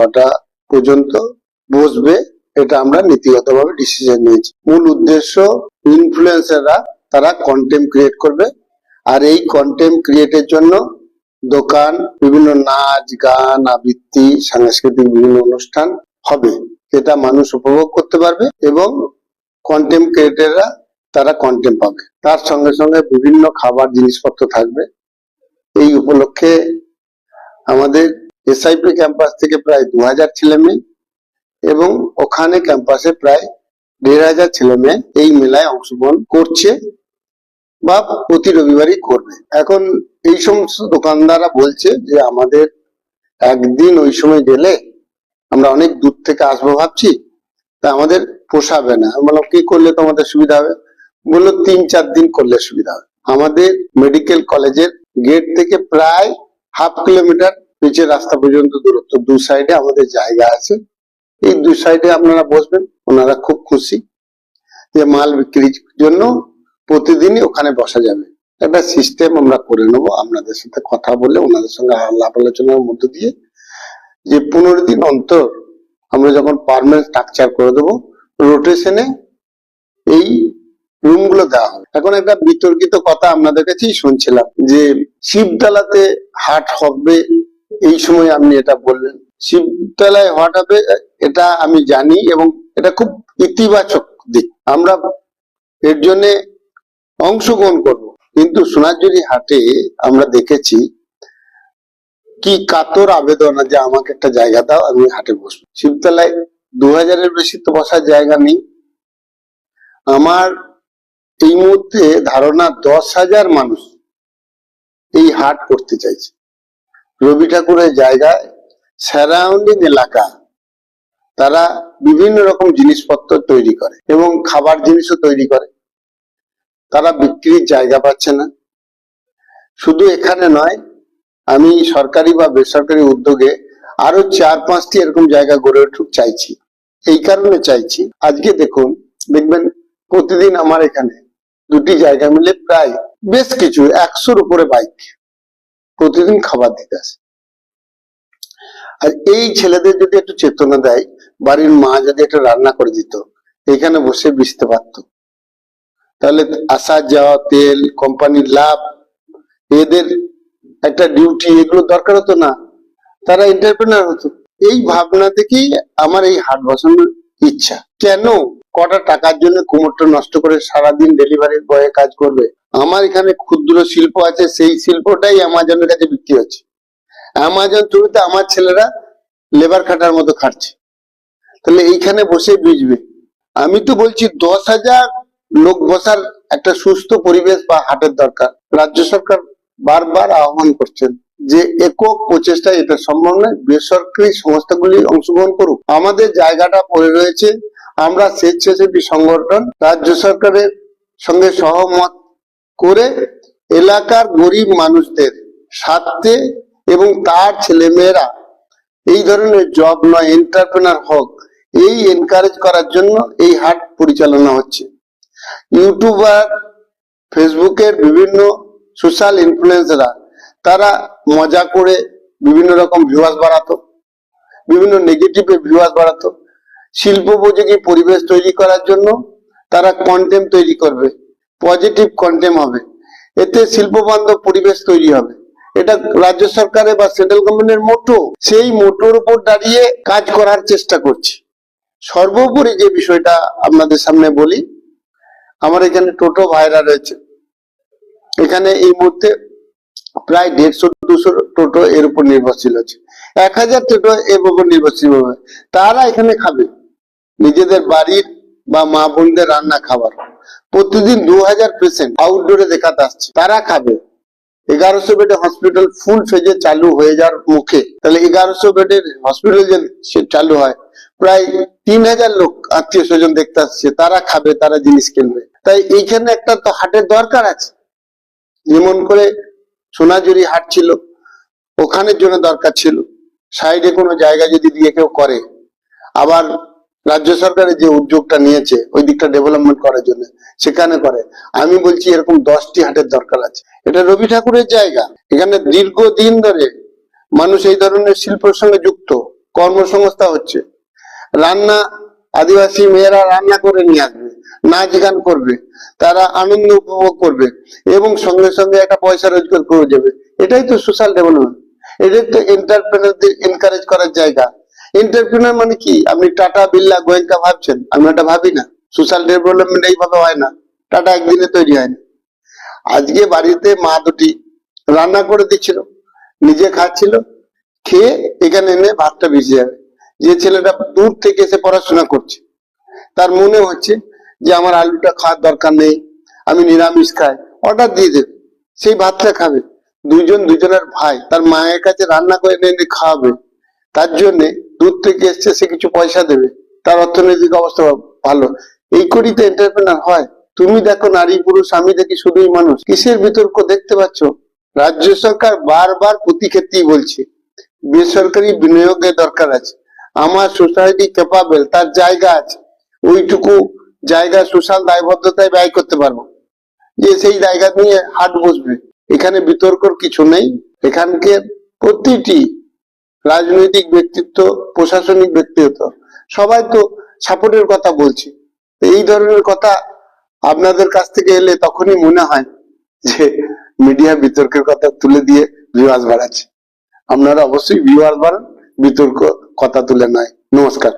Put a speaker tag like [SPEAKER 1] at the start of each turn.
[SPEAKER 1] কটা পর্যন্ত বসবে এটা আমরা নীতিগতভাবে ডিসিশন নিয়েছি। মূল উদ্দেশ্য ইনফ্লুয়েন্সাররা তারা কন্টেন্ট ক্রিয়েট করবে, আর এই কন্টেন্ট ক্রিয়েটের জন্য দোকান, বিভিন্ন নাচ গান আবৃত্তি সাংস্কৃতিক বিভিন্ন অনুষ্ঠান হবে, যেটা মানুষ উপভোগ করতে পারবে এবং কন্টেন্ট ক্রিয়েটররা তারা কন্টেন্ট পাবে। তার সঙ্গে সঙ্গে বিভিন্ন খাবার জিনিসপত্র থাকবে। এই উপলক্ষে আমাদের এসআইপি ক্যাম্পাস থেকে প্রায় 2000 ছেলে মেয়ে এবং ওখানে ক্যাম্পাসে প্রায় 1500 ছেলে মেয়ে এই মেলায় অংশগ্রহণ করছে বা প্রতি রবিবারই করবে। এখন এই সমস্ত দোকানদাররা বলছে যে আমাদের একদিন ওই সময় গেলে আমরা অনেক দূর থেকে আসবো ভাবছি, তা আমাদের পোষাবে না। বললাম কি করলে তোমাদের সুবিধা হবে? বললো 3-4 দিন করলে সুবিধা হবে। আমাদের মেডিকেল কলেজের গেট থেকে প্রায় 1/2 কিলোমিটার পিচের রাস্তা পর্যন্ত দূরত্ব, দু সাইডে আমাদের জায়গা আছে। এই দু সাইডে আপনারা বসবেন, ওনারা খুব খুশি যে মাল বিক্রির জন্য প্রতিদিনই ওখানে বসা যাবে। একটা সিস্টেম আমরা করে নেব, আপনাদের সাথে কথা বলে ওনাদের সঙ্গে আলাপ আলোচনার মধ্য দিয়ে যে 15 দিন অন্তর আমরা যখন পার্মানেন্ট স্ট্রাকচার করে দেবো, রোটেশনে এই রুম গুলো দেওয়া হবে। এখন একটা বিতর্কিত কথা আপনাদের কাছেই শুনছিলাম যে শিবতলাতে হাট হবে, এই সময় আপনি এটা বললেন। শিবতলায় হাট হবে এটা আমি জানি এবং এটা খুব ইতিবাচক দিক, আমরা এর জন্য অংশগ্রহণ করব। কিন্তু সোনাঝুরি হাটে আমরা দেখেছি কি কাতর আবেদন যে আমাকে একটা জায়গা দাও, আমি হাটে বসবো। শিবতলায় 2000-এর বেশি তো বসার জায়গা নেই। আমার এই মুহূর্তে ধারণা 10,000 মানুষ এই হাট করতে চাইছে। রবি ঠাকুরের জায়গায় সারাউন্ডিং এলাকা তারা বিভিন্ন রকম জিনিসপত্র তৈরি করে এবং খাবার জিনিসও তৈরি করে, তারা বিক্রির জায়গা পাচ্ছে না। শুধু এখানে নয়, আমি সরকারি বা বেসরকারি উদ্যোগে আরো 4-5টি এরকম জায়গা গড়ে উঠুক চাইছি। এই কারণে চাইছি, আজকে দেখবেন প্রতিদিন আমার এখানে 2টি জায়গা মিলে প্রায় বেশ কিছু 100-র উপরে বাইক প্রতিদিন খাবার দিতে আসে। আর এই ছেলেদের যদি একটু চেতনা দেয়, বাড়ির মা যদি একটু রান্না করে দিত, এখানে বসে বেচতে পারত, তাহলে আসা যাওয়া, তেল, কোম্পানির লাভ, এদের একটা ডিউটি, এগুলো দরকার হতো না, তারা এন্টারপ্রেনার হতো। এই ভাবনা থেকেই আমার এই হাট বসানোর ইচ্ছা। কেন কটা টাকার জন্য কুমোরটা নষ্ট করে সারাদিন ডেলিভারি বয়ে কাজ করবে? আমার এখানে ক্ষুদ্র শিল্প আছে, সেই শিল্পটাই অ্যামাজনের কাছে বিক্রি হচ্ছে। অ্যামাজন থ্রুতে আমার ছেলেরা লেবার খাটার মতো খাটছে, তাহলে এইখানে বসে বিজবে। আমি তো বলছি 10,000 লোক বসার একটা সুস্থ পরিবেশ বা হাটের দরকার। রাজ্য সরকার বারবার আহ্বান করছেন যে একক প্রচেষ্টায় এটা সম্ভব নয়, বেসরকারি সংস্থাগুলি অংশগ্রহণ করুক। আমাদের জায়গাটা পড়ে রয়েছে, আমরা স্বেচ্ছাসেবী সংগঠন রাজ্য সরকারের সঙ্গে সহমত করে এলাকার গরিব মানুষদের স্বার্থে এবং তার ছেলেমেয়েরা এই ধরনের জব নয় এন্টারপ্রেনার হোক, এই এনকারেজ করার জন্য এই হাট পরিচালনা হচ্ছে। ইউটিউবার, ফেসবুকের বিভিন্ন সোশ্যাল ইনফ্লুয়েন্সাররা তারা মজা করে বিভিন্ন রকম ভিউয়ার্স বাড়াতো, বিভিন্ন নেগেটিভে ভিউয়ার্স বাড়াতো। শিল্পোপযোগী পরিবেশ তৈরি করার জন্য তারা কন্টেন্ট তৈরি করবে, পজিটিভ কন্টেন্ট হবে, এতে শিল্প বান্ধব পরিবেশ তৈরি হবে। এটা রাজ্য সরকারের বা সেন্ট্রাল গভর্নমেন্টের মোটো, সেই মোটোর উপর দাঁড়িয়ে কাজ করার চেষ্টা করছি। সর্বোপরি যে বিষয়টা আপনাদের সামনে বলি, আমার এখানে টোটো ভাইরা রয়েছে, এখানে এই মুহূর্তে প্রায় 150-200 টোটো এর উপর নির্ভরশীল আছে। 1000 টোটো এর উপর নির্ভরশীল হবে। তারা এখানে খাবে নিজেদের বাড়ির বা মা বোনদের রান্না খাবার। প্রতিদিন 2000 পেশেন্ট আউটডোরে দেখাতে আসছে, তারা খাবে। 1100 বেডের হসপিটাল ফুল ফেজে চালু হয়ে যাওয়ার মুখে, তাহলে 1100 বেডের হসপিটাল যে চালু হয়, প্রায় 3000 লোক আত্মীয় স্বজন দেখতে আসছে, তারা খাবে, তারা জিনিস কিনবে। তাই এইখানে একটা তো হাটের দরকার আছে। যেমন করে সোনাঝুরি হাট ছিল, ওখানের জন্য দরকার ছিল সাইডে কোনো জায়গা যদি দিয়ে কেউ করে। আবার রাজ্য সরকারের যে উদ্যোগটা নিয়েছে ওই দিকটা ডেভেলপমেন্ট করার জন্য, সেখানে করে। আমি বলছি এরকম 10টি হাটের দরকার আছে। এটা রবি ঠাকুরের জায়গা, এখানে দীর্ঘদিন ধরে মানুষ এই ধরনের শিল্পের সঙ্গে যুক্ত। কর্মসংস্থান হচ্ছে, রান্না আদিবাসী মেয়েরা রান্না করে নিয়ে আসবে, নাচ গান করবে, তারা আনন্দ উপভোগ করবে এবং সঙ্গে সঙ্গে একটা পয়সা রোজগার করে যাবে। এটাই তো সোশ্যাল ডেভেলপমেন্ট, এটাই তো এন্টারপ্রেনারদের এনকারেজ করার জায়গা। এন্টারপ্রেনার মানে কি? আপনি টাটা বিড়লা গোয়েঙ্কা ভাবছেন, আমি এটা ভাবি না। সোশ্যাল ডেভেলপমেন্ট এইভাবে হয় না, টাটা একদিনে তৈরি হয় না। আজকে বাড়িতে মা দুটি রান্না করে দিচ্ছিল, নিজে খাচ্ছিল, খেয়ে এখানে এনে ভাতটা ভিজে যাবে। যে ছেলেটা দূর থেকে এসে পড়াশোনা করছে, তার মনে হচ্ছে যে আমার আলুটা খাওয়ার দরকার নেই, আমি নিরামিষ খাই, অর্ডার দিয়ে দেবে, সেই ভাতটা খাবে। দুজন দুজনের ভাই, তার মায়ের কাছে রান্না করে এনে খাওয়াবে, তার জন্য দূর থেকে এসছে, সে কিছু পয়সা দেবে, তার অর্থনৈতিক অবস্থা ভালো। এই করেই তো এন্টারপ্রেনার হয়। তুমি দেখো নারী পুরুষ, আমি দেখি শুধুই মানুষ। কিসের বিতর্ক দেখতে পাচ্ছ? রাজ্য সরকার বারবার প্রতি ক্ষেত্রেই বলছে বেসরকারি বিনিয়োগের দরকার আছে। আমার সোসাইটি ক্যাপাবেল, তার জায়গা আছে, ওইটুকু জায়গা সোশ্যাল দায়বদ্ধতায় ব্যয় করতে পারবো, যে সেই জায়গা নিয়ে হাট বসবে। এখানে বিতর্কর কিছু নেই। এখানকার প্রতিটি রাজনৈতিক ব্যক্তিত্ব, প্রশাসনিক ব্যক্তিত্ব সবাই তো সাপোর্টের কথা বলছে। এই ধরনের কথা আপনাদের কাছ থেকে এলে তখনই মনে হয় যে মিডিয়া বিতর্কের কথা তুলে দিয়ে ভিউয়ার্স বাড়াচ্ছে। আপনারা অবশ্যই ভিউয়ার্স বাড়ান, বিতর্ক কথা তুলে নয়। নমস্কার।